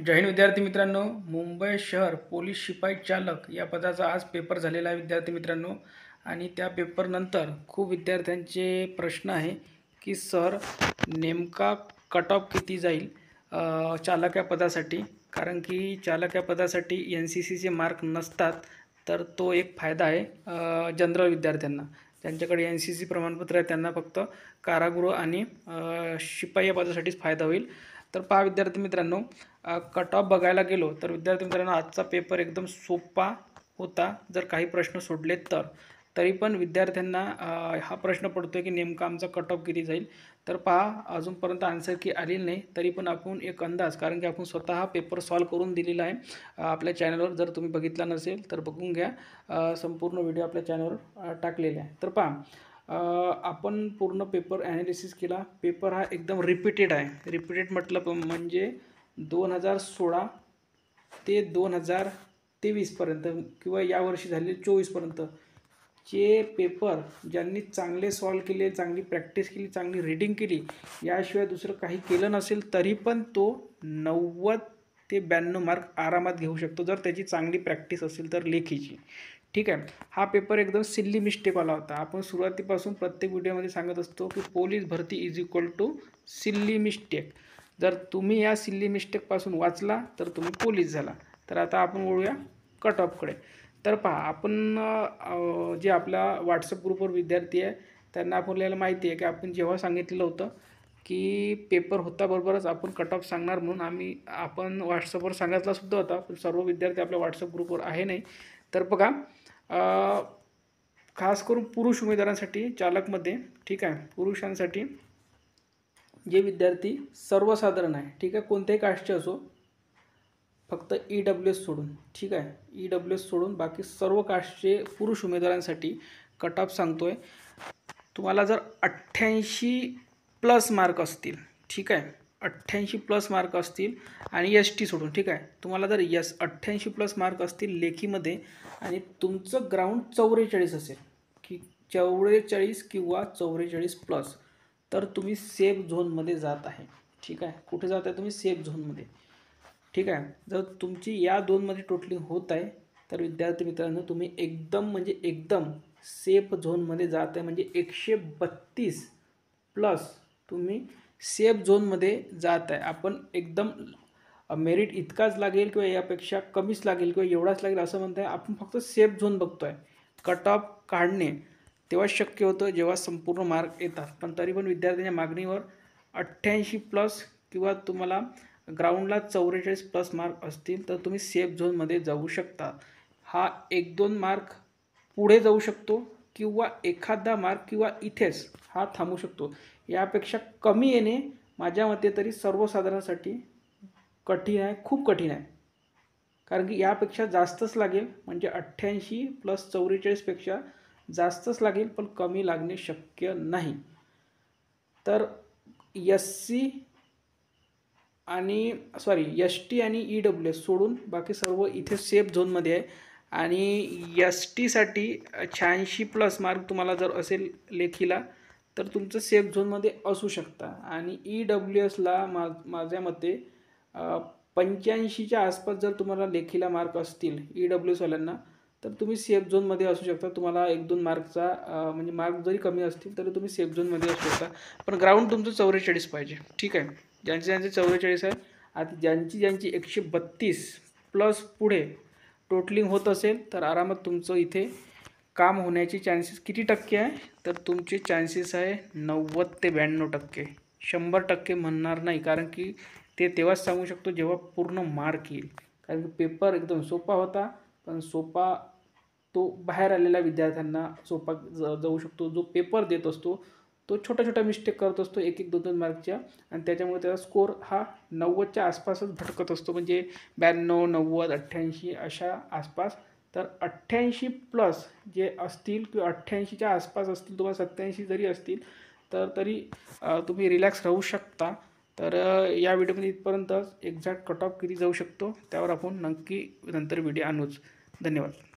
जय हिंद विद्यार्थी मित्रांनो, मुंबई शहर पोलीस शिपाई चालक या पदाचा आज पेपर झालेला आहे विद्यार्थी मित्रांनो. आणि त्या पेपरनंतर खूप विद्यार्थ्यांचे प्रश्न आहे की सर नेमका कट ऑफ किती जाईल चालक या पदासाठी. कारण की चालक या पदासाठी NCCचे मार्क नसतात, तर तो एक फायदा आहे जनरल विद्यार्थ्यांना. ज्यांच्याकडे NCC प्रमाणपत्र आहे त्यांना फक्त कारागृह आणि शिपाई या पदासाठीच फायदा होईल. तर पहा विद्यार्थी मित्रांनो, कट ऑफ बघायला गेलो तर विद्यार्थी मित्रांनो आजचा पेपर एकदम सोपा होता. जर काही प्रश्न सोडले तरी पण विद्यार्थ्यांना हा प्रश्न पडतो की नेमका आमचा कट ऑफ किती जाईल. तर पहा, अजूनपर्यंत आन्सर की आलेली नाही, तरी पण आपण एक अंदाज, कारण की आपण स्वतः हा पेपर सॉल्व करून दिलेला आहे आपल्या चॅनलवर. जर तुम्ही बघितला नसेल तर बघून घ्या, संपूर्ण व्हिडिओ आपल्या चॅनलवर टाकलेले आहे. तर पहा, आपण पूर्ण पेपर ॲनालिसिस केला. पेपर हा एकदम रिपीटेड आहे. रिपीटेड म्हटलं म्हणजे 2016 ते 2023पर्यंत किंवा यावर्षी झालेले 24पर्यंत चे पेपर ज्यांनी चांगले सॉल्व केले, चांगली प्रॅक्टिस केली, चांगली रीडिंग केली, याशिवाय दुसरं काही केलं नसेल तरी पण तो 90 ते 92 मार्क आरामात घेऊ शकतो, जर त्याची चांगली प्रॅक्टिस असेल तर लेखीची. ठीक आहे. हा पेपर एकदम सिल्ली मिस्टेकवाला होता. आपण सुरुवातीपासून प्रत्येक व्हिडिओमध्ये सांगत असतो की पोलीस भरती is equal to silly mistake. जर तुम्ही या सिल्ली मिस्टेकपासून वाचला तर तुम्ही पोलीस झाला. तर आता आपण वळूया कट ऑफकडे. तर पहा, आपण जे आपला व्हॉट्सअप ग्रुपवर विद्यार्थी आहे त्यांना आपल्याला माहिती आहे की आपण जेव्हा सांगितलेलं होतं की पेपर होता बरोबरच आपण कट ऑफ सांगणार म्हणून आपण व्हॉट्सअपवर सांगितलासुद्धा होता, पण सर्व विद्यार्थी आपल्या व्हॉट्सअप ग्रुपवर आहे नाही. तर बघा, खास करून पुरुष उमेदवारांसाठी चालकमध्ये, ठीक आहे, पुरुषांसाठी जे विद्यार्थी सर्वसाधारण आहे, ठीक आहे, कोणत्याही कास्टचे असो, फक्त EWS सोडून, ठीक आहे, EWS सोडून बाकी सर्व कास्टचे पुरुष उमेदवारांसाठी कट ऑफ सांगतोय. तुम्हाला जर 88+ मार्क असतील, ठीक आहे, 88+ मार्क असतील आणि ST सोडून, ठीक आहे, तुम्हाला जर 88+ मार्क असतील लेखीमध्ये आणि तुमचं ग्राउंड 44 असेल की 44 किंवा 44+, तर तुम्ही सेफ झोनमध्ये जात आहे. ठीक आहे, कुठे जात आहे तुम्ही? सेफ झोनमध्ये. ठीक आहे. जर तुमची या दोनमध्ये टोटलिंग होत आहे तर विद्यार्थी मित्रांनो तुम्ही एकदम म्हणजे एकदम सेफ झोनमध्ये जात आहे. म्हणजे 132+ तुम्ही सेफ झोनमध्ये जात आहे. आपण एकदम मेरिट इतकाच लागेल किंवा यापेक्षा कमीच लागेल किंवा एवढाच लागेल असं म्हणत आहे. आपण फक्त सेफ झोन बघतो आहे. कट ऑफ काढणे तेव्हाच शक्य होतं जेव्हा संपूर्ण मार्क येतात. पण तरी पण विद्यार्थ्यांच्या मागणीवर 88+ किंवा तुम्हाला ग्राउंडला 44+ मार्क असतील तर तुम्ही सेफ झोनमध्ये जाऊ शकता. हा 1-2 मार्क पुढे जाऊ शकतो किंवा एखादा मार्क किंवा इथेच हा थांबू शकतो. यापेक्षा कमी येणे माझ्या मते तरी सर्वसाधारणासाठी कठीण आहे, खूप कठीण आहे. कारण की यापेक्षा जास्तच लागेल, म्हणजे 88 + 44पेक्षा जास्तच लागेल, पण कमी लागणे शक्य नाही. तर ST आणि EWS सोडून बाकी सर्व इथे सेफ झोनमध्ये आहे. आणि STसाठी 86+ मार्क तुम्हाला जर असेल लेखीला तर तुमचं सेफ झोनमध्ये असू शकता. आणि EWSला माझ्या मते 85च्या आसपास जर तुम्हाला लेखीला मार्क असतील EWSवाल्यांना तर तुम्ही सेफ झोनमध्ये असू शकता. तुम्हाला 1-2 मार्कचा म्हणजे मार्क जरी कमी असतील तरी तुम्ही सेफ झोनमध्ये असू शकता. पण ग्राउंड तुमचं 44 पाहिजे. ठीक आहे, ज्यांचे 44 आहे. आता ज्यांची 132+ पुढे टोटलिंग होत असेल तर आरामात तुमचं इथे काम होण्याची चान्सेस किती टक्के आहे? तर तुमचे चान्सेस आहे 90 ते 92%. 100% म्हणणार नाही, कारण की ते तेव्हाच सांगू शकतो जेव्हा पूर्ण मार्क येईल. कारण की पेपर एकदम सोपा होता, पण सोपा तो बाहेर आलेल्या विद्यार्थ्यांना सोपा जाऊ शकतो. जो पेपर देत असतो तो छोट्या मिस्टेक करत असतो 1-1, 2-2 मार्कच्या, आणि त्याच्यामुळे त्याचा स्कोर हा 90च्या आसपासच भटकत असतो. म्हणजे 92, 90, 88 अशा आसपास. तर 88+ जे असतील किंवा 88च्या आसपास असतील, तुम्हाला 87 जरी असतील तर तरी तुम्ही रिलॅक्स राहू शकता. तर या व्हिडिओमध्ये इथपर्यंतच. एक्झॅक्ट कट ऑफ किती जाऊ शकतो त्यावर आपण नक्की नंतर व्हिडिओ आणूच. धन्यवाद.